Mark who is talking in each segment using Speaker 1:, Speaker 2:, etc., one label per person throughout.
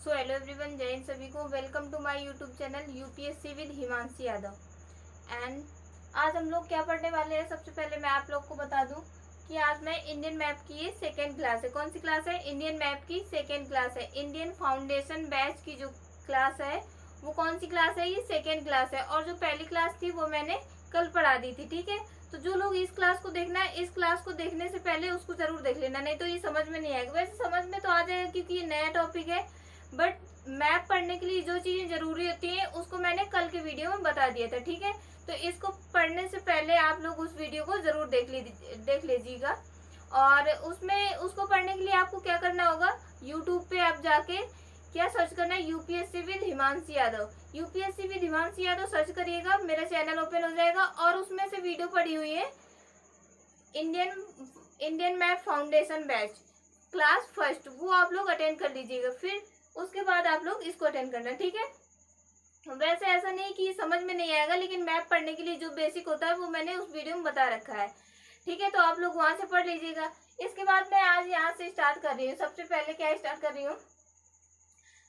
Speaker 1: So hello everyone, जय हिंद सभी को। Welcome to my YouTube channel UPSC with Himanshi Yadav. And आज हम लोग क्या पढ़ने वाले हैं, सबसे पहले मैं आप लोग को बता दूं कि आज मैं इंडियन मैप की ये सेकेंड क्लास है। कौन सी क्लास है? इंडियन मैप की सेकेंड क्लास है। इंडियन फाउंडेशन बैच की जो क्लास है वो कौन सी क्लास है? ये सेकेंड क्लास है। और जो पहली क्लास थी वो मैंने कल पढ़ा दी थी, ठीक है। तो जो लोग इस क्लास को देखना है, इस क्लास को देखने से पहले उसको जरूर देख लेना, नहीं तो ये समझ में नहीं आएगा। वैसे समझ में तो आ जाएगा क्योंकि ये नया टॉपिक है, बट मैप पढ़ने के लिए जो चीजें जरूरी होती हैं उसको मैंने कल के वीडियो में बता दिया था, ठीक है। तो इसको पढ़ने से पहले आप लोग उस वीडियो को जरूर देख लीजिएगा। और उसमें उसको पढ़ने के लिए आपको क्या करना होगा, यूट्यूब पे आप जाके क्या सर्च करना है, UPSC with Himanshi Yadav. UPSC with Himanshi Yadav search करिएगा, मेरा चैनल ओपन हो जाएगा और उसमें से वीडियो पड़ी हुई है Indian map foundation batch class first, वो आप लोग अटेंड कर लीजिएगा। फिर उसके बाद आप लोग इसको अटेंड करना, ठीक है। वैसे ऐसा नहीं कि समझ में नहीं आएगा, लेकिन मैप पढ़ने के लिए जो बेसिक होता है वो मैंने उस वीडियो में बता रखा है, ठीक है। तो आप लोग वहां से पढ़ लीजिएगा। इसके बाद मैं आज यहाँ से स्टार्ट कर रही हूँ। सबसे पहले क्या स्टार्ट कर रही हूँ,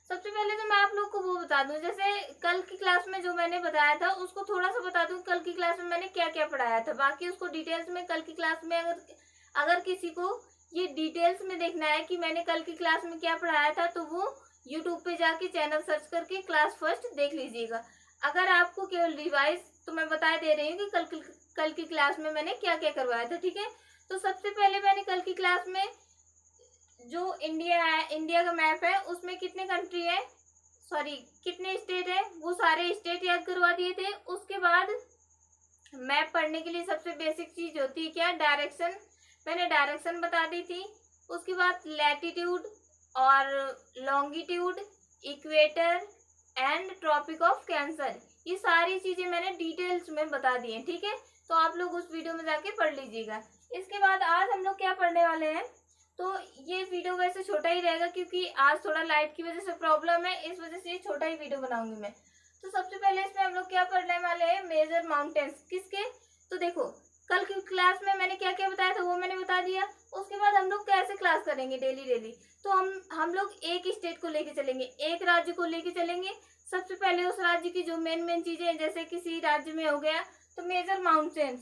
Speaker 1: सबसे पहले तो मैं आप लोग को वो बता दूं, जैसे कल की क्लास में जो मैंने बताया था उसको थोड़ा सा बता दूं, कल की क्लास में मैंने क्या क्या पढ़ाया था। बाकी उसको डिटेल्स में कल की क्लास में अगर किसी को ये डिटेल्स में देखना है कि मैंने कल की क्लास में क्या पढ़ाया था, तो वो यूट्यूब पे जाके चैनल सर्च करके क्लास फर्स्ट देख लीजिएगा। अगर आपको केवल रिवाइज, तो मैं बता दे रही हूँ कि कल की क्लास में मैंने क्या क्या करवाया था, ठीक है। तो सबसे पहले मैंने कल की क्लास में जो इंडिया है, इंडिया का मैप है, उसमें कितने कंट्री है, सॉरी कितने स्टेट है, वो सारे स्टेट याद करवा दिए थे। उसके बाद मैप पढ़ने के लिए सबसे बेसिक चीज होती है क्या, डायरेक्शन। मैंने डायरेक्शन बता दी थी। उसके बाद लैटिट्यूड और longitude, equator and tropic of cancer, ये सारी चीजें मैंने डिटेल्स में बता दी हैं, ठीक है। तो आप लोग उस वीडियो में जाके पढ़ लीजिएगा। इसके बाद आज हम लोग क्या पढ़ने वाले हैं, तो ये वीडियो वैसे छोटा ही रहेगा क्योंकि आज थोड़ा लाइट की वजह से प्रॉब्लम है, इस वजह से ये छोटा ही वीडियो बनाऊंगी मैं। तो सबसे पहले इसमें हम लोग क्या पढ़ने वाले हैं, मेजर माउंटेन्स किसके। तो देखो कल की क्लास में मैंने क्या क्या बताया था वो मैंने बता दिया। उसके बाद हम लोग कैसे क्लास करेंगे डेली डेली, तो हम लोग एक स्टेट को लेके चलेंगे, एक राज्य को लेके चलेंगे। सबसे पहले उस राज्य की जो मेन चीजें हैं, जैसे किसी राज्य में हो गया तो मेजर माउंटेन्स,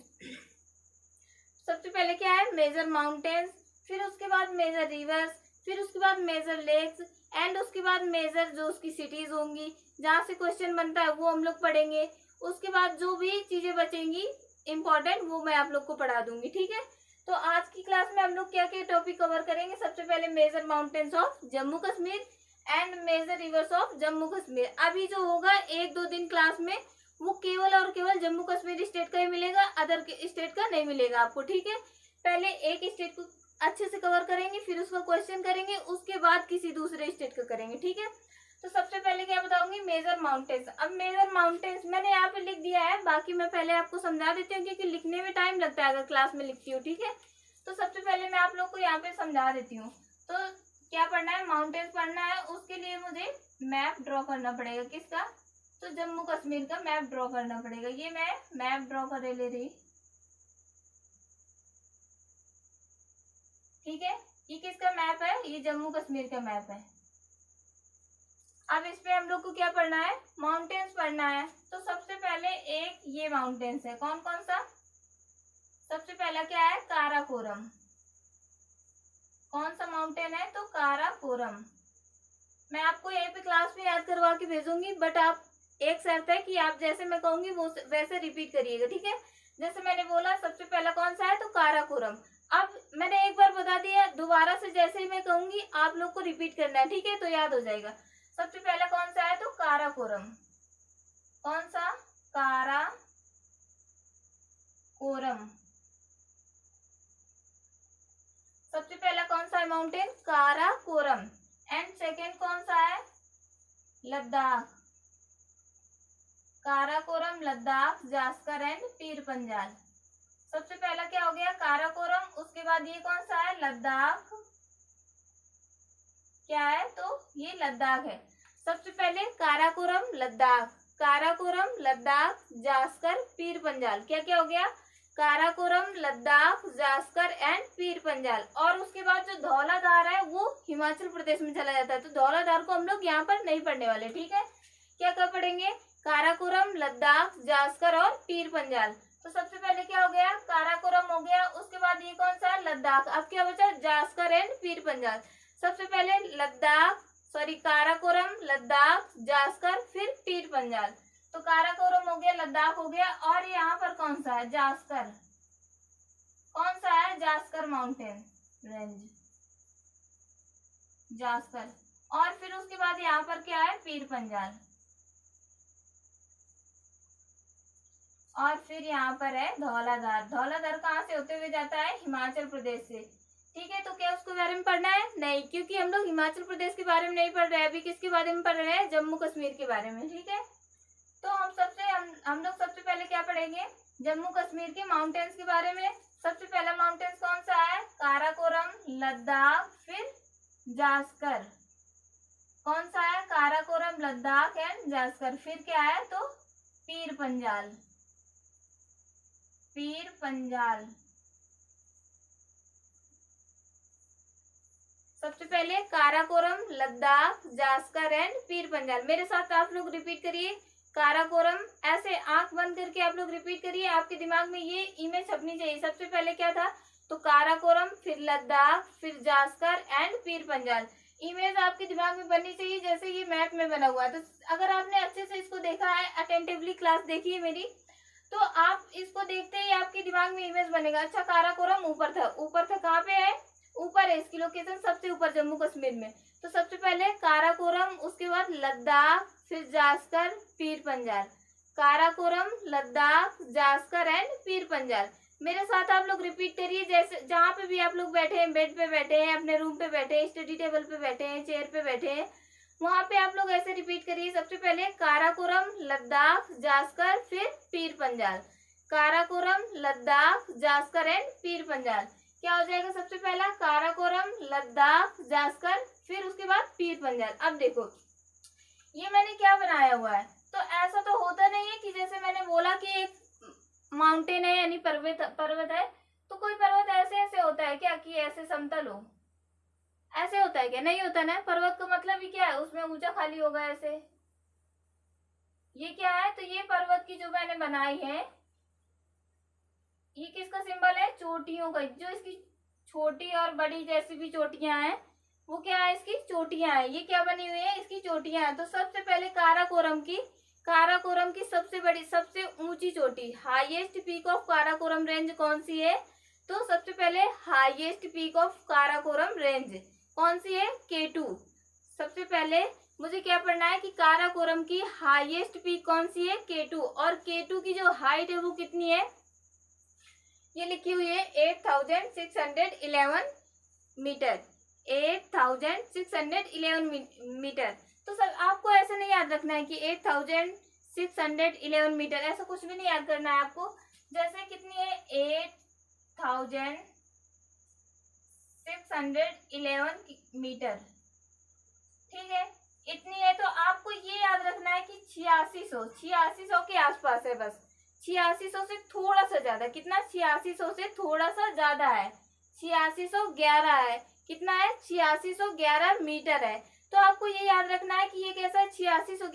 Speaker 1: सबसे पहले क्या है मेजर माउंटेन्स, फिर उसके बाद मेजर रिवर्स, फिर उसके बाद मेजर लेक्स एंड उसके बाद मेजर जो उसकी सिटीज होंगी जहाँ से क्वेश्चन बनता है वो हम लोग पढ़ेंगे। उसके बाद जो भी चीजें बचेंगी इंपॉर्टेंट वो मैं आप लोग को पढ़ा दूंगी, ठीक है। तो आज की क्लास में हम लोग क्या क्या टॉपिक कवर करेंगे, सबसे पहले major mountains of Jammu Kashmir and major rivers of Jammu Kashmir. अभी जो होगा एक दो दिन क्लास में वो केवल और केवल जम्मू कश्मीर स्टेट का ही मिलेगा, अदर स्टेट का नहीं मिलेगा आपको, ठीक है। पहले एक स्टेट को अच्छे से कवर करेंगे, फिर उसका क्वेश्चन करेंगे, उसके बाद किसी दूसरे स्टेट का करेंगे, ठीक है। तो सबसे पहले क्या बताऊंगी, मेजर माउंटेन्स। अब मेजर माउंटेन्स मैंने यहाँ पे लिख दिया है, बाकी मैं पहले आपको समझा देती हूँ क्योंकि लिखने में टाइम लगता है अगर क्लास में लिखती हूँ, ठीक है। तो सबसे पहले मैं आप लोग को यहाँ पे समझा देती हूँ। तो क्या पढ़ना है, माउंटेन्स पढ़ना है। उसके लिए मुझे मैप ड्रॉ करना पड़ेगा, किसका, तो जम्मू कश्मीर का मैप ड्रॉ करना पड़ेगा। ये मैं मैप ड्रॉ कर ले रही, ठीक है। ये किसका मैप है, ये जम्मू कश्मीर का मैप है। अब इस पे हम लोग को क्या पढ़ना है, माउंटेन्स पढ़ना है। तो सबसे पहले एक ये माउंटेन्स है, कौन कौन सा, सबसे पहला क्या है, काराकोरम। कौन सा माउंटेन है, तो काराकोरम। मैं आपको यहीं पे क्लास में याद करवा के भेजूंगी, बट आप एक शर्त है कि आप जैसे मैं कहूंगी वो वैसे रिपीट करिएगा, ठीक है। जैसे मैंने बोला सबसे पहला कौन सा है, तो काराकोरम। अब मैंने एक बार बता दिया, दोबारा से जैसे ही मैं कहूंगी आप लोग को रिपीट करना है, ठीक है, तो याद हो जाएगा। सबसे पहला कौन सा है, तो काराकोरम। कौन सा, काराकोरम। सबसे पहला कौन सा है माउंटेन, काराकोरम। एंड सेकेंड कौन सा है, लद्दाख। काराकोरम, लद्दाख, जास्कर एंड पीर पंजाल। सबसे पहला क्या हो गया, काराकोरम। उसके बाद ये कौन सा है, लद्दाख। क्या है, तो ये लद्दाख है। सबसे पहले काराकोरम, लद्दाख, काराकोरम, लद्दाख, जास्कर, पीर पंजाल। क्या क्या हो गया, काराकोरम, लद्दाख, जास्कर एंड पीर पंजाल। और उसके बाद जो धौलाधार है वो हिमाचल प्रदेश में चला जाता है, तो धौलाधार को हम लोग यहाँ पर नहीं पढ़ने वाले, ठीक है। क्या क्या पढ़ेंगे? काराकोरम, लद्दाख, जास्कर और पीर पंजाल। तो सबसे पहले क्या हो गया? काराकोरम हो गया, उसके बाद ये कौन सा है? लद्दाख। अब क्या बचा? जास्कर एंड पीर पंजाल। सबसे पहले काराकोरम, लद्दाख, जास्कर, फिर पीर पंजाल। तो काराकोरम हो गया, लद्दाख हो गया, और यहाँ पर कौन सा है? जास्कर। कौन सा है? Zanskar mountain range, Zanskar. और फिर उसके बाद यहाँ पर क्या है? पीर पंजाल। और फिर यहाँ पर है धौलाधार। धौलाधार कहाँ से होते हुए जाता है? हिमाचल प्रदेश से, ठीक है। तो क्या उसके बारे में पढ़ना है? नहीं, क्योंकि हम लोग हिमाचल प्रदेश के बारे में नहीं पढ़ रहे हैं, अभी किसके बारे में पढ़ रहे हैं? जम्मू कश्मीर के बारे में, ठीक है। तो हम लोग सबसे पहले क्या पढ़ेंगे? जम्मू कश्मीर के माउंटेन्स के बारे में। सबसे पहला माउंटेन्स कौन सा है? काराकोरम, लद्दाख, फिर जास्कर। कौन सा है? काराकोरम, लद्दाख एंड जास्कर। फिर क्या है? तो पीर पंजाल, पीर पंजाल। सबसे पहले काराकोरम, लद्दाख, जास्कर एंड पीर पंजाल। मेरे साथ आप लोग रिपीट करिए। काराकोरम, ऐसे आंख बंद करके आप लोग रिपीट करिए, आपके दिमाग में ये इमेज छपनी चाहिए। सबसे पहले क्या था? तो काराकोरम, फिर लद्दाख, फिर जास्कर एंड पीर पंजाल। इमेज आपके दिमाग में बननी चाहिए जैसे ये मैप में बना हुआ है। तो अगर आपने अच्छे से इसको देखा है, अटेंटिवली क्लास देखी है मेरी, तो आप इसको देखते ही आपके दिमाग में इमेज बनेगा। अच्छा, काराकोरम ऊपर था, ऊपर था, कहाँ पे है? ऊपर है, इसकी लोकेशन सबसे ऊपर जम्मू कश्मीर में। तो सबसे पहले काराकोरम, उसके बाद लद्दाख, फिर जास्कर, पीर पंजाल। काराकोरम, लद्दाख, जास्कर एंड पीर पंजाल। मेरे साथ आप लोग रिपीट करिए, जैसे जहाँ पे भी आप लोग बैठे हैं, बेड पे बैठे हैं, अपने रूम पे बैठे हैं, स्टडी टेबल पे बैठे हैं, चेयर पे बैठे हैं, वहां पे आप लोग ऐसे रिपीट करिए। सबसे पहले काराकोरम, लद्दाख, जास्कर, फिर पीर पंजाल। काराकोरम, लद्दाख, जास्कर एंड पीर पंजाल। क्या हो जाएगा? सबसे पहला काराकोरम, लद्दाख, जास्कर, फिर उसके बाद पीर पंजाल। अब देखो ये मैंने क्या बनाया हुआ है, तो ऐसा तो होता नहीं है कि जैसे मैंने बोला कि एक माउंटेन है यानी पर्वत है, तो कोई पर्वत ऐसे ऐसे होता है क्या कि ऐसे समतल हो? ऐसे होता है क्या? नहीं होता ना। पर्वत का मतलब ही क्या है? उसमें ऊंचा खाली होगा ऐसे। ये क्या है? तो ये पर्वत की जो मैंने बनाई है, ये किसका सिंबल है? चोटियों का। जो इसकी छोटी और बड़ी जैसी भी चोटियां हैं, वो क्या है? इसकी चोटियां हैं। ये क्या बनी हुई है? इसकी चोटियां हैं। तो सबसे पहले काराकोरम की सबसे बड़ी, सबसे ऊंची चोटी, highest peak of Karakoram range कौन सी है? तो सबसे पहले highest peak of Karakoram range कौन सी है? K2। सबसे पहले मुझे क्या पढ़ना है कि काराकोरम की हाईएस्ट पीक कौन सी है? K2। और K2 की जो हाइट है वो कितनी है? ये लिखी हुई है 8611 मीटर। 8611 मीटर। तो सर आपको ऐसे नहीं याद रखना है कि 8611 मीटर, ऐसा कुछ भी नहीं याद करना है आपको। जैसे कितनी है? 8611 मीटर, ठीक है, इतनी है। तो आपको ये याद रखना है कि 8600 के आसपास है, बस 8600 से थोड़ा सा ज्यादा। कितना? 8600 से थोड़ा सा ज्यादा है, 8611 है। कितना है? 8611 मीटर है। तो आपको ये याद रखना है कि ये कैसा है? 8600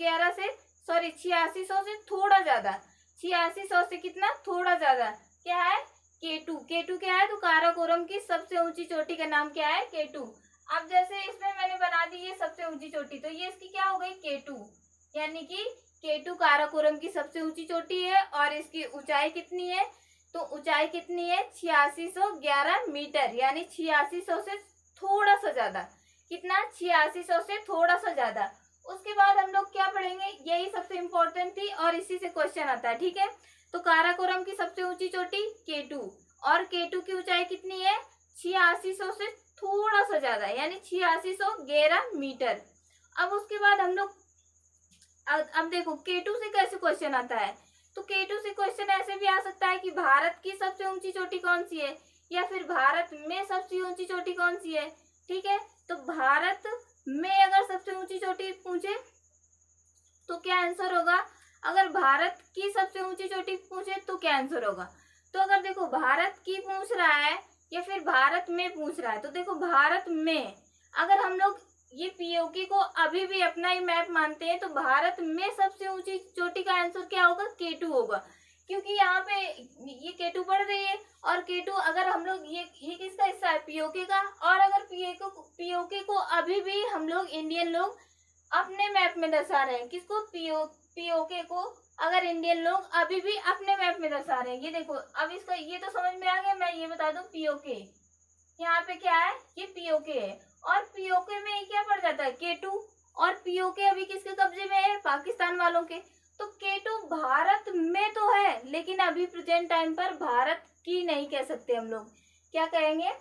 Speaker 1: से थोड़ा ज्यादा, 8600 से कितना? थोड़ा ज्यादा। क्या है? K2 क्या है? तो काराकोरम की सबसे ऊंची चोटी का नाम क्या है? K2। अब जैसे इसमें मैंने बना दी ये सबसे ऊंची चोटी, तो ये इसकी क्या हो गई? K2, यानी कि K2 काराकोरम की सबसे ऊंची चोटी है। और इसकी ऊंचाई कितनी है? तो ऊंचाई कितनी है? 8611 मीटर, यानी 8600 से थोड़ा सा ज्यादा। कितना? 8600 से थोड़ा सा ज्यादा। उसके बाद हम लोग क्या पढ़ेंगे? यही सबसे इंपॉर्टेंट थी और इसी से क्वेश्चन आता है, ठीक है। तो काराकोरम की सबसे ऊंची चोटी K2, और K2 की ऊंचाई कितनी है? 8600 से थोड़ा सा ज्यादा, यानी 8611 मीटर। अब उसके बाद हम लोग अब देखो K2 से कैसे क्वेश्चन आता है। तो K2 से क्वेश्चन ऐसे भी आ सकता है कि भारत की सबसे ऊंची चोटी कौन सी है, या फिर भारत में सबसे ऊंची चोटी कौन सी है, ठीक है। तो भारत में अगर सबसे ऊंची चोटी पूछे तो क्या आंसर होगा? अगर भारत की सबसे ऊंची चोटी पूछे तो क्या आंसर होगा? तो अगर देखो भारत की पूछ रहा है या फिर भारत में पूछ रहा है, तो देखो भारत में अगर हम लोग ये पीओके को अभी भी अपना ही मैप मानते हैं, तो भारत में सबसे ऊंची चोटी का आंसर क्या होगा? K2 होगा, क्योंकि यहाँ पे ये K2 पड़ रही है, और K2 अगर हम लोग ये किसका हिस्सा है? पीओके का। और अगर पीओके को अभी भी हम लोग इंडियन लोग अपने मैप में दर्शा रहे हैं, किसको? पीओके को अगर इंडियन लोग अभी भी अपने मैप में दर्शा रहे हैं। ये देखो, अब इसका ये तो समझ में आ गया। मैं ये बता दूं, पीओके यहाँ पे क्या है? ये पीओके है, और पीओके में ये क्या पड़ जाता है? K2। और पीओके अभी किसके कब्जे में है? पाकिस्तान वालों के। तो K2 भारत में तो है, लेकिन अभी प्रेजेंट टाइम पर भारत की नहीं कह सकते हम लोग। क्या कहेंगे?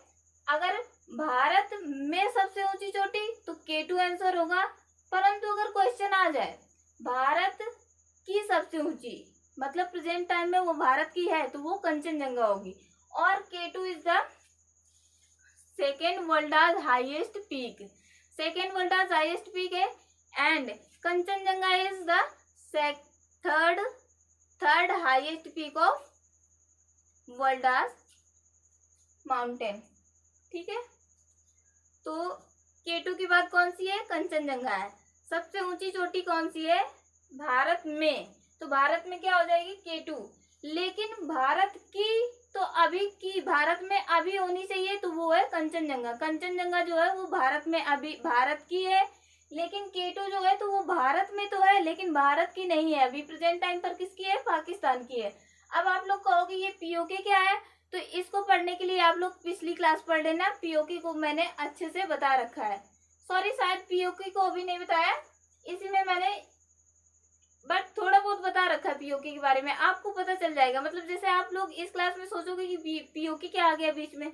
Speaker 1: अगर भारत में सबसे ऊंची चोटी तो K2 आंसर होगा। परंतु अगर क्वेश्चन आ जाए भारत की सबसे ऊंची, मतलब प्रेजेंट टाइम में वो भारत की है, तो वो कंचनजंगा होगी। और K2 is the second world highest peak. Second world highest peak है, and Kanchenjunga is the third highest peak of world mountain. ठीक है, तो K2 की बात कौन सी है? कंचनजंगा है। सबसे ऊंची चोटी कौन सी है? भारत में। तो भारत में क्या हो जाएगी? K2। लेकिन भारत की तो अभी की भारत में अभी होनी चाहिए, तो वो है कंचनजंगा। कंचनजंगा जो है वो भारत में अभी भारत की है, लेकिन K2 जो है तो वो भारत में तो है, लेकिन भारत की नहीं है। अभी प्रेजेंट टाइम पर किसकी है? पाकिस्तान की है। अब आप लोग कहोगे ये पीओके क्या है, तो इसको पढ़ने के लिए आप लोग पिछली क्लास पढ़ लेना। पीओके को मैंने अच्छे से बता रखा है। सॉरी, शायद पीओके को अभी नहीं बताया, इसी में मैंने बट थोड़ा बहुत बता रखा है पीओके के बारे में। आपको पता चल जाएगा, मतलब जैसे आप लोग इस क्लास में सोचोगे कि पीओके क्या आ गया बीच में,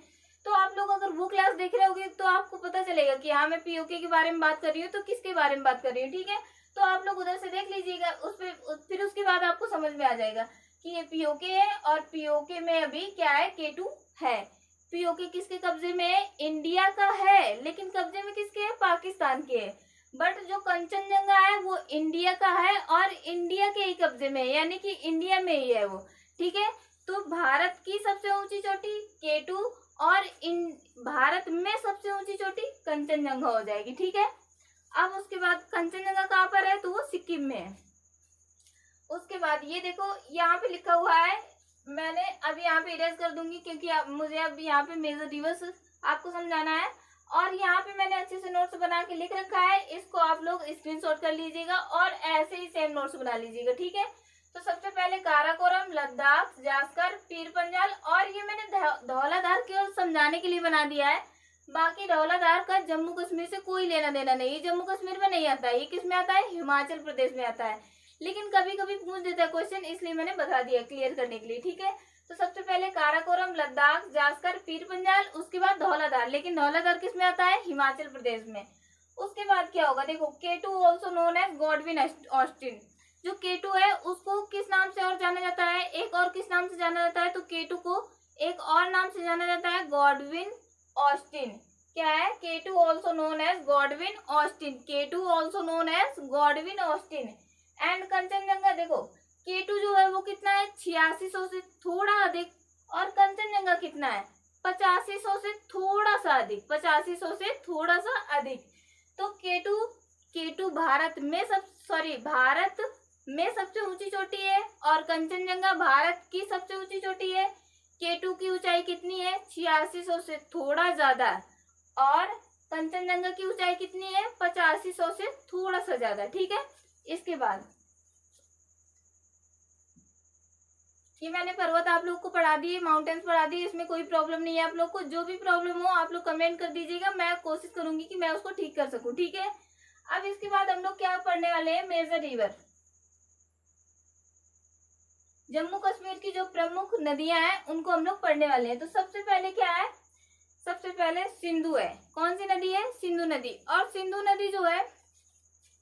Speaker 1: तो आप लोग अगर वो क्लास देख रहे होगे तो आपको पता चलेगा कि हाँ, मैं पीओके के बारे में बात कर रही हूँ, तो किसके बारे में बात कर रही हूँ। ठीक है, तो आप लोग उधर से देख लीजिएगा, उस पर फिर उसके बाद आपको समझ में आ जाएगा कि ये पीओके है, और पीओके में अभी क्या है? K2 है। पीओके किसके कब्जे में है? इंडिया का है, लेकिन कब्जे में किसके है? पाकिस्तान के है। बट जो कंचनजंगा है वो इंडिया का है, और इंडिया के ही कब्जे में है, यानी कि इंडिया में ही है वो। ठीक है, तो भारत की सबसे ऊंची चोटी K2, और भारत में सबसे ऊंची चोटी कंचनजंगा हो जाएगी। ठीक है, अब उसके बाद कंचनजंगा कहाँ पर है? तो वो सिक्किम में है। उसके बाद ये देखो, यहाँ पे लिखा हुआ है, मैंने अभी यहाँ पे इरेज कर दूंगी, क्योंकि मुझे अब यहाँ पे मेजर दिवस आपको समझाना है, और यहाँ पे मैंने अच्छे से नोट्स बना के लिख रखा है। इसको आप लोग स्क्रीनशॉट कर लीजिएगा और ऐसे ही सेम नोट्स बना लीजिएगा। ठीक है, तो सबसे पहले काराकोरम, लद्दाख, जास्कर, पीर पंजाल, और ये मैंने धौलाधार केवल समझाने के लिए बना दिया है। बाकी धौलाधार का जम्मू कश्मीर से कोई लेना देना नहीं, ये जम्मू कश्मीर में नहीं आता है, ये किस में आता है? हिमाचल प्रदेश में आता है। लेकिन कभी कभी पूछ देता है क्वेश्चन, इसलिए मैंने बता दिया क्लियर करने के लिए। ठीक है, तो सबसे पहले काराकोरम, लद्दाख, जास्कर, पीर पंजाल, उसके बाद धौलाधार। लेकिन धौलाधार किस में आता है? हिमाचल प्रदेश में। उसके बाद क्या होगा? देखो, K2 also known as Godwin Austen. जो K2 है उसको किस नाम से और जाना जाता है? एक और किस नाम से जाना जाता है? तो K2 को एक और नाम से जाना जाता है, गॉडविन ऑस्टिन। क्या है? K2 also known as Godwin Austen. K2 also known as Godwin Austen. And Kanchenjunga देखो, K2 जो है वो कितना है? 8600 से थोड़ा अधिक, और कंचनजंगा कितना है? 8500 से थोड़ा सा अधिक, 8500 से थोड़ा सा अधिक। तो K2 भारत में सबसे ऊंची चोटी है, और कंचनजंगा भारत की सबसे ऊंची चोटी है। K2 की ऊंचाई कितनी है? 8600 से थोड़ा ज्यादा, और कंचनजंगा की ऊंचाई कितनी है? 8500 से थोड़ा सा ज्यादा। ठीक है, इसके बाद ये मैंने पर्वत आप लोग को पढ़ा दिए, माउंटेन्स पढ़ा दिए, इसमें कोई प्रॉब्लम नहीं है। आप लोग को जो भी प्रॉब्लम हो आप लोग कमेंट कर दीजिएगा, मैं कोशिश करूंगी कि मैं उसको ठीक कर सकूं। ठीक है, अब इसके बाद हम लोग क्या पढ़ने वाले हैं? Major river. जम्मू कश्मीर की जो प्रमुख नदियां हैं उनको हम लोग पढ़ने वाले हैं। तो सबसे पहले क्या है? सबसे पहले सिंधु है। कौन सी नदी है? सिंधु नदी। और सिंधु नदी जो है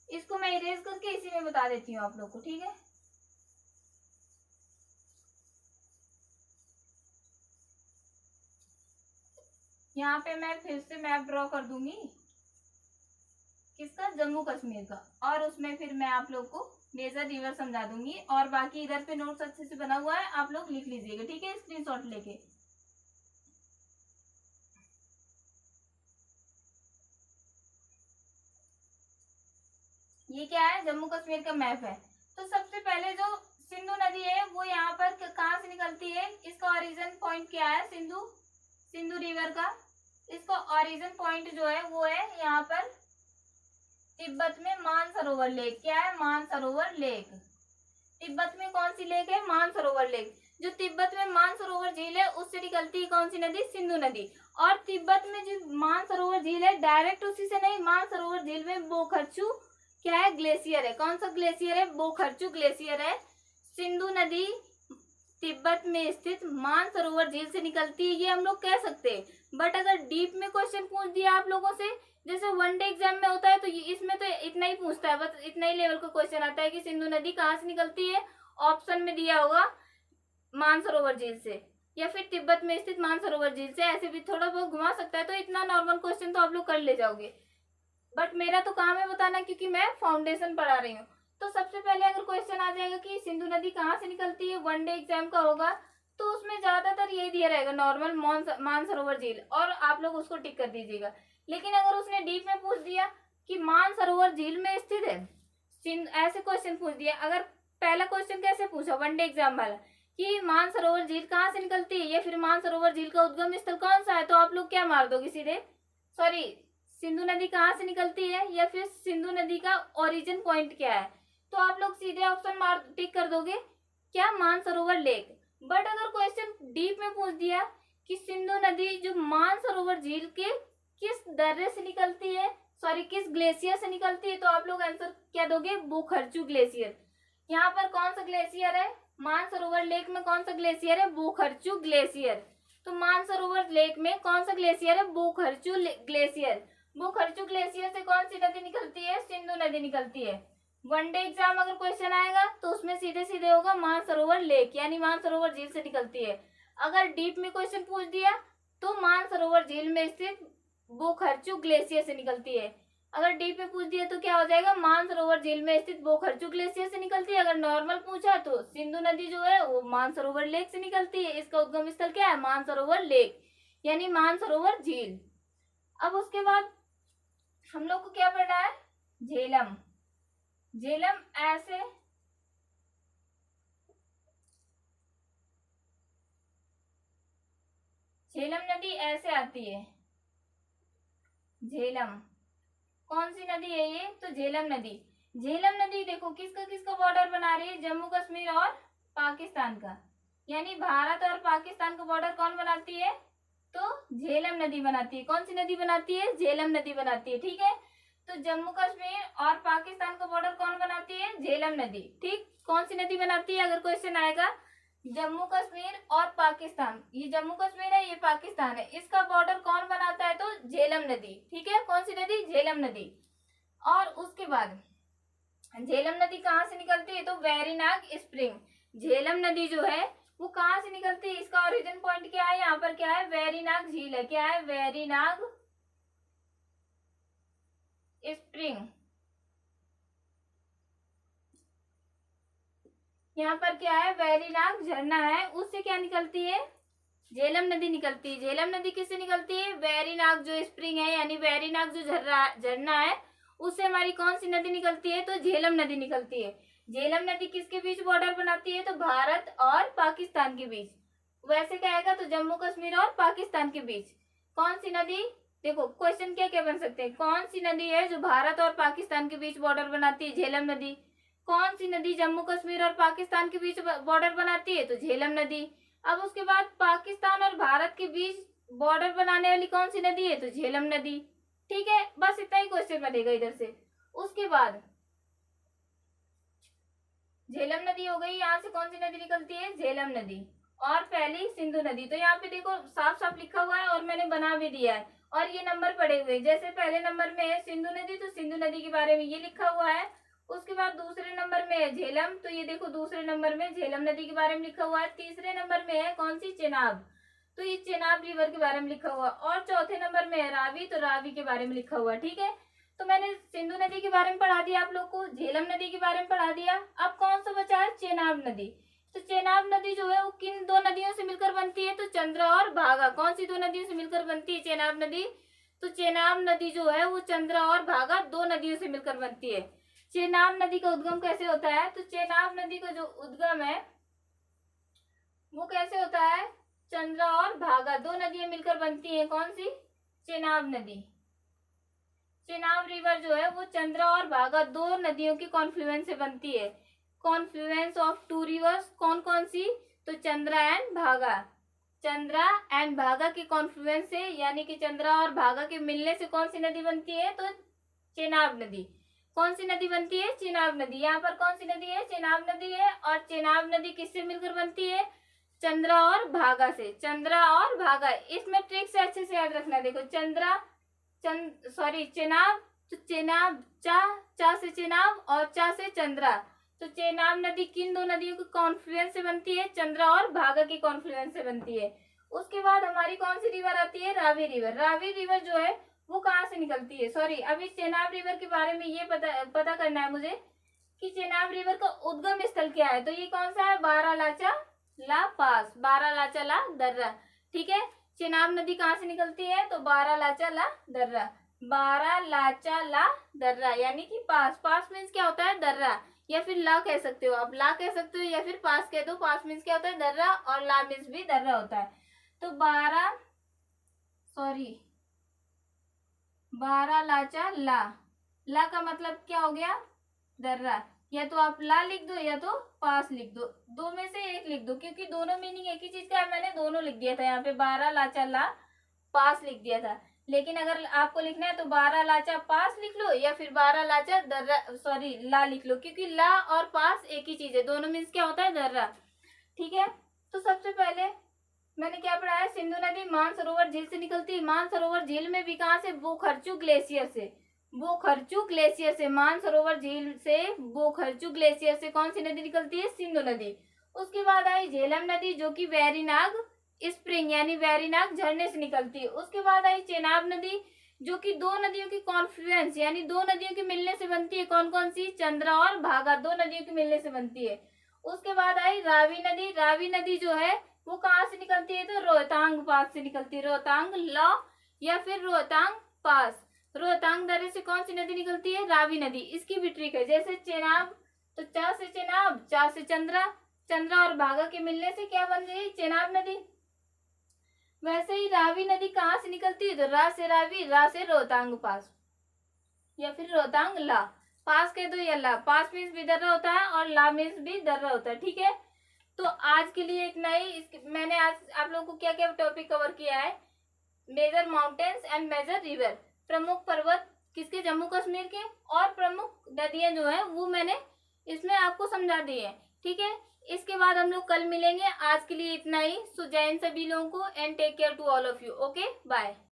Speaker 1: इसको मैं इरेज करके इसी में बता देती हूँ आप लोग को। ठीक है, यहाँ पे मैं फिर से मैप ड्रॉ कर दूंगी, किसका? जम्मू कश्मीर का, और उसमें फिर मैं आप लोग को मेजर रिवर समझा दूंगी, और बाकी इधर पे नोट्स अच्छे से बना हुआ है, आप लोग लिख लीजिएगा, ठीक है, स्क्रीनशॉट लेके। ये क्या है, जम्मू कश्मीर का मैप है। तो सबसे पहले जो सिंधु नदी है वो यहाँ पर कहाँ से निकलती है, इसका ओरिजिन पॉइंट क्या है, सिंधु रिवर का। इसका ओरिजिन पॉइंट जो है वो है यहाँ पर तिब्बत में मानसरोवर लेक। क्या है, मानसरोवर लेक। तिब्बत में कौन सी लेक है, मानसरोवर लेक। जो तिब्बत में मानसरोवर झील है उससे निकलती है कौन सी नदी, सिंधु नदी। और तिब्बत में जो मानसरोवर झील है डायरेक्ट उसी से नहीं, मानसरोवर झील में बोखरचू क्या है, ग्लेशियर है। कौन सा ग्लेशियर है, बोखरचू ग्लेशियर है। सिंधु नदी तिब्बत में स्थित मानसरोवर झील से निकलती है, ये हम लोग कह सकते हैं। बट अगर डीप में क्वेश्चन पूछ दिया आप लोगों से, जैसे वनडे एग्जाम में होता है, तो इसमें तो इतना ही पूछता है, बस इतना ही लेवल का क्वेश्चन आता है कि सिंधु नदी कहाँ से निकलती है। ऑप्शन में दिया होगा मानसरोवर झील से, या फिर तिब्बत में स्थित मानसरोवर झील से, ऐसे भी थोड़ा बहुत घुमा सकता है। तो इतना नॉर्मल क्वेश्चन तो आप लोग कर ले जाओगे, बट मेरा तो काम है बताना, क्योंकि मैं फाउंडेशन पढ़ा रही हूँ। तो सबसे पहले अगर क्वेश्चन आ जाएगा कि सिंधु नदी कहाँ से निकलती है, वनडे एग्जाम का होगा, तो उसमें ज्यादातर यही दिया रहेगा, नॉर्मल मानसरोवर झील, और आप लोग उसको टिक कर दीजिएगा। लेकिन अगर उसने डीप में पूछ दिया कि मानसरोवर झील में स्थित है, ऐसे क्वेश्चन पूछ दिया। अगर पहला क्वेश्चन कैसे पूछा वनडे एग्जाम वाला कि मानसरोवर झील कहाँ से निकलती है, या फिर मानसरोवर झील का उद्गम स्थल कौन सा है, तो आप लोग क्या मार दोगे सीधे, सॉरी, सिंधु नदी कहाँ से निकलती है, या फिर सिंधु नदी का ओरिजिन पॉइंट क्या है, तो आप लोग सीधे ऑप्शन मार टिक कर दोगे, क्या, मानसरोवर लेक। बट अगर क्वेश्चन डीप में पूछ दिया कि सिंधु नदी जो मानसरोवर झील के किस दर्रे से निकलती है, सॉरी किस ग्लेशियर से निकलती है, तो आप लोग आंसर क्या दोगे, बोखरचू ग्लेशियर। यहाँ पर कौन सा ग्लेशियर है, मानसरोवर लेक में कौन सा ग्लेशियर है, बोखरचू ग्लेशियर। तो मानसरोवर लेक में कौन सा ग्लेशियर है, बोखरचू ग्लेशियर। बोखरचू ग्लेशियर से कौन सी नदी निकलती है, सिंधु नदी निकलती है। वनडे एग्जाम अगर क्वेश्चन आएगा तो उसमें सीधे सीधे होगा मानसरोवर लेक, यानी मानसरोवर झील से निकलती है। अगर डीप में क्वेश्चन पूछ दिया तो मानसरोवर झील में स्थित बोखरचू ग्लेशियर से निकलती है। अगर डीप में पूछ दिया तो क्या हो जाएगा, मानसरोवर झील में स्थित बोखरचू ग्लेशियर से निकलती है। अगर नॉर्मल पूछा तो सिंधु नदी जो है वो मानसरोवर लेक से निकलती है। इसका उद्गम स्थल क्या है, मानसरोवर लेक, यानी मानसरोवर झील। अब उसके बाद हम लोग को क्या पढ़ना है, झेलम। झेलम ऐसे झेलम नदी ऐसे आती है। झेलम कौन सी नदी है ये, तो झेलम नदी। झेलम नदी देखो किसका किसका बॉर्डर बना रही है, जम्मू कश्मीर और पाकिस्तान का, यानी भारत और पाकिस्तान का बॉर्डर कौन बनाती है, तो झेलम नदी बनाती है। कौन सी नदी बनाती है, झेलम नदी बनाती है, ठीक है। तो जम्मू कश्मीर और पाकिस्तान का बॉर्डर कौन बनाती है, झेलम नदी, ठीक। कौन सी नदी बनाती है, अगर क्वेश्चन आएगा जम्मू कश्मीर और पाकिस्तान, ये जम्मू कश्मीर है, ये पाकिस्तान है, इसका बॉर्डर कौन बनाता है, तो झेलम नदी, ठीक है। कौन सी नदी, झेलम नदी। और उसके बाद झेलम नदी कहाँ से निकलती है, तो वेरीनाग स्प्रिंग। झेलम नदी जो है वो कहाँ से निकलती है, इसका ओरिजिन पॉइंट क्या है, यहाँ पर क्या है, वेरीनाग झील है। क्या है, वेरीनाग स्प्रिंग। यहाँ पर क्या है, वेरीनाग झरना है, उससे क्या निकलती है, झेलम नदी निकलती है। झेलम नदी किससे निकलती है, वेरीनाग जो स्प्रिंग है, यानी वेरीनाग जो झरना है, उससे हमारी कौन सी नदी निकलती है, तो झेलम नदी निकलती है। झेलम नदी किसके बीच बॉर्डर बनाती है, तो भारत और पाकिस्तान के बीच। वैसे क्या आएगा, तो जम्मू कश्मीर और पाकिस्तान के बीच। कौन सी नदी, देखो क्वेश्चन क्या क्या बन सकते हैं, कौन सी नदी है जो भारत और पाकिस्तान के बीच बॉर्डर बनाती है, झेलम नदी। कौन सी नदी जम्मू कश्मीर और पाकिस्तान के बीच बॉर्डर बनाती है, तो झेलम नदी। अब उसके बाद पाकिस्तान और भारत के बीच बॉर्डर बनाने वाली कौन सी नदी है, तो झेलम नदी, ठीक है। बस इतना ही क्वेश्चन बनेगा इधर से। उसके बाद झेलम नदी हो गई, यहाँ से कौन सी नदी निकलती है, झेलम नदी। और पहली सिंधु नदी। तो यहाँ पे देखो साफ साफ लिखा हुआ है और मैंने बना भी दिया है, और ये नंबर पड़े हुए, जैसे पहले नंबर में है सिंधु नदी, तो सिंधु नदी के बारे में ये लिखा हुआ है। उसके बाद दूसरे नंबर में है झेलम, तो ये देखो दूसरे नंबर में झेलम नदी के बारे में लिखा हुआ है। तीसरे नंबर में है कौन सी, चेनाब, तो ये चेनाब रिवर के बारे में लिखा हुआ। और चौथे नंबर में है रावी, तो रावी के बारे में लिखा हुआ, ठीक है। तो मैंने सिंधु नदी के बारे में पढ़ा दिया आप लोग को, झेलम नदी के बारे में पढ़ा दिया। अब कौन सा बचा है? चेनाब नदी। तो चेनाब नदी जो है वो किन दो नदियों से मिलकर बनती है? तो चंद्रा और भागा। कौन सी दो नदियों से मिलकर बनती है चेनाब नदी? तो चेनाब नदी जो है वो चंद्रा और भागा दो नदियों से मिलकर बनती है। चेनाब नदी का उद्गम कैसे होता है? तो चेनाब नदी का जो उद्गम है वो कैसे होता है? चंद्रा और भागा दो नदियां मिलकर बनती है। कौन सी? चेनाब नदी। चेनाब रिवर जो है वो चंद्रा और भागा दो नदियों की कॉन्फ्लुएंस से बनती है। कॉन्फ्लुएंस ऑफ टू रिवर्स कौन कौन सी? तो चंद्रा एंड भागा। चंद्रा एंड भागा के कॉन्फ्लुएंस से यानी कि चंद्रा और भागा के मिलने से कौन सी नदी बनती है? तो चेनाब नदी। कौन सी नदी बनती है? चेनाब नदी। यहाँ पर कौन सी नदी है? चेनाब नदी है। और चेनाब नदी किससे मिलकर बनती है? चंद्रा और भागा से। चंद्रा और भागा, इसमें ट्रिक से अच्छे से याद रखना। देखो चेनाब, तो चेनाब चा से चेनाब और चा से चंद्रा। तो चेनाब नदी किन दो नदियों के कॉन्फ्लुएंस से बनती है? चंद्रा और भागा की कॉन्फ्लुएंस से बनती है। उसके बाद हमारी कौन सी रिवर आती है? रावी रिवर। रावी रिवर जो है वो कहाँ से निकलती है? सॉरी, अभी चेनाब रिवर के बारे में ये पता करना है मुझे कि चेनाब रिवर का उद्गम स्थल क्या है। तो ये कौन सा है? बारालाचा ला पास, बारालाचा ला दर्रा। ठीक है, चेनाब नदी कहाँ से निकलती है? तो बारालाचा ला दर्रा। बारालाचा ला दर्रा यानी कि पास। पास मीन्स क्या होता है? दर्रा, या फिर ला कह सकते हो आप। ला कह सकते हो या फिर पास कह दो। पास मीन्स क्या होता है? दर्रा, और ला मीन्स भी दर्रा होता है। तो बारालाचा ला का मतलब क्या हो गया? दर्रा। या तो आप ला लिख दो या तो पास लिख दो, दो में से एक लिख दो, क्योंकि दोनों मीनिंग एक ही चीज का है। मैंने दोनों लिख दिया था यहाँ पे, बारालाचा ला पास लिख दिया था। लेकिन अगर आपको लिखना है तो बारालाचा पास लिख लो या फिर बारालाचा दर्रा, सॉरी ला लिख लो, क्योंकि ला और पास एक ही चीज है। दोनों मीन्स क्या होता है? दर्रा। ठीक है, तो सबसे पहले मैंने क्या पढ़ा है? सिंधु नदी मानसरोवर झील से निकलती है। मानसरोवर झील में भी कहाँ से? बोखर्चू ग्लेशियर से। बोखर्चू ग्लेशियर से, मानसरोवर झील से बोखर्चू ग्लेशियर से कौन सी नदी निकलती है? सिंधु नदी। उसके बाद आई झेलम नदी जो कि वेरीनाग स्प्रिंग यानी वेरीनाग झरने से निकलती है। उसके बाद आई चेनाब नदी जो कि दो नदियों की कॉन्फ्लुएंस यानी दो नदियों के मिलने से बनती है। कौन कौन सी? चंद्रा और भागा, दो नदियों के मिलने से बनती है। उसके बाद आई रावी नदी। रावी नदी जो है वो कहाँ से निकलती है? तो रोहतांग पास से निकलती है। रोहतांग लॉ या फिर रोहतांग पास। रोहतांग दर्रे से कौन सी नदी निकलती है? रावी नदी। इसकी भी ट्रिक है, जैसे चेनाब, तो चा से चेनाब, चा से चंद्रा, चंद्रा और भागा के मिलने से क्या बन गई? चेनाब नदी। वैसे ही रावी नदी कहाँ से निकलती है? तो रा से रावी, रा से रोहतांग पास या फिर रोहतांग ला। पास कह दो या ला, पास मीन्स भी दर्रा होता है और ला मीन्स भी दर्रा होता है। ठीक है, तो आज के लिए इतना ही। मैंने आज आप लोगों को क्या क्या टॉपिक कवर किया है? Major mountains and major river, प्रमुख पर्वत किसके? जम्मू कश्मीर के। और प्रमुख नदियां जो है वो मैंने इसमें आपको समझा दी है। ठीक है, इसके बाद हम लोग कल मिलेंगे। आज के लिए इतना ही। सो जय हिंद सभी लोगों को and take care to all of you. Okay, bye.